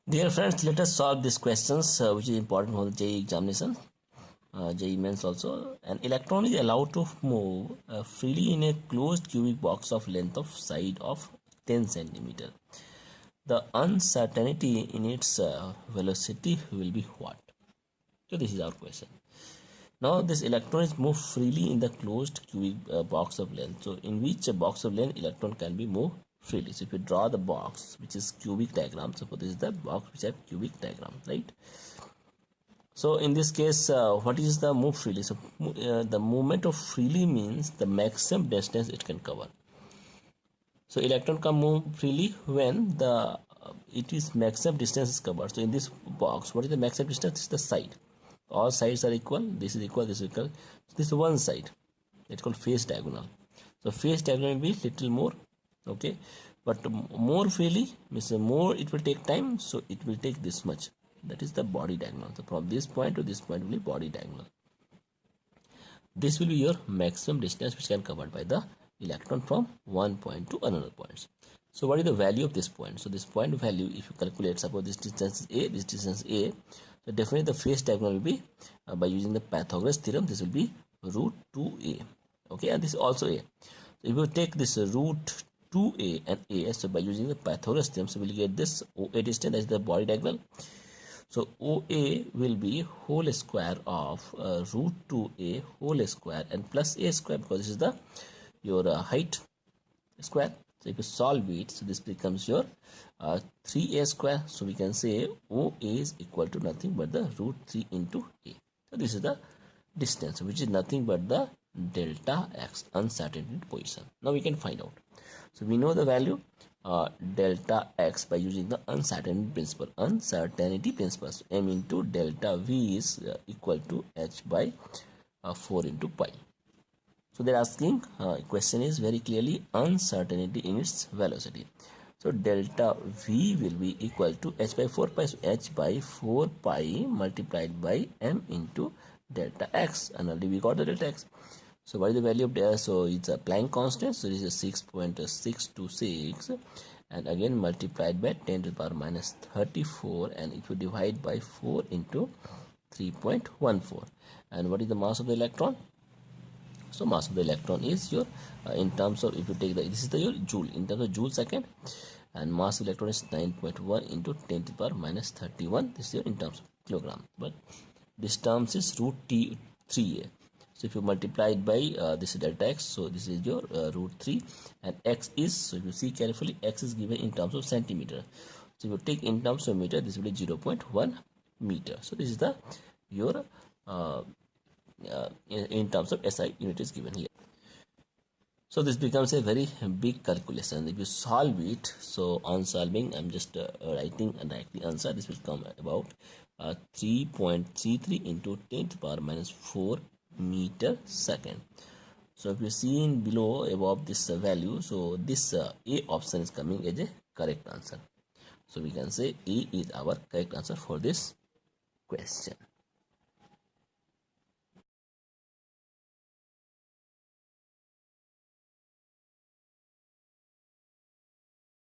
Dear friends, let us solve these questions which is important for the JEE examination, JEE mains also. An electron is allowed to move freely in a closed cubic box of length of side of 10 centimeter. The uncertainty in its velocity will be what? So this is our question. Now this electron is moved freely in the closed cubic box of length. So in which box of length electron can be moved freely? So if you draw the box which is cubic diagram, so this is the box which have cubic diagram, right? So in this case, what is the move freely? So the movement of freely means the maximum distance it can cover. So electron can move freely when the it is maximum distance is covered. So in this box, what is the maximum distance? Is the side. All sides are equal. This is equal. This is equal. So this is one side. It's called face diagonal. So face diagonal will be little more, okay, but more freely means more it will take time. So it will take this much. That is the body diagonal. So from this point to this point will be body diagonal. This will be your maximum distance which can covered by the electron from one point to another point. So what is the value of this point? So this point value, if you calculate, suppose this distance is A, this distance A, so definitely the face diagonal will be by using the Pythagoras theorem, this will be root 2A, okay, and this is also A. So if you take this root 2A and A, so by using the Pythagoras theorem, so we'll get this OA distance, that is the body diagonal. So OA will be whole square of root 2A whole square and plus A square, because this is the your height square. So if you solve it, so this becomes your 3A square. So we can say OA is equal to nothing but the root 3 into A. So this is the distance, which is nothing but the delta x, uncertainty position. Now we can find out. So we know the value delta x by using the uncertainty principle. Uncertainty principle. So m into delta v is equal to h by 4 into pi. So they're asking, question is very clearly uncertainty in its velocity. So delta v will be equal to h by 4 pi. So h by 4 pi multiplied by m into delta x, and already we got the delta x. So what is the value of delta? So it's a Planck constant. So this is 6.626, and again multiplied by 10 to the power minus 34, and if you divide by 4 into 3.14. And what is the mass of the electron? So mass of the electron is your in terms of, if you take the, this is the your joule, in terms of joule second, and mass of electron is 9.1 into 10 to the power minus 31. This is your in terms of kilogram, but this terms is root t 3a. So if you multiply it by this is delta x, so this is your root 3, and x is, so if you see carefully, x is given in terms of centimeter. So if you take in terms of meter, this will be 0.1 meter. So this is the your in terms of SI unit is given here. So this becomes a very big calculation. If you solve it, so on solving, I'm just writing and the answer. This will come about 3.33 into 10 to the power minus 4 meter second. So if you see in below above this value, so this A option is coming as a correct answer. So we can say A is our correct answer for this question.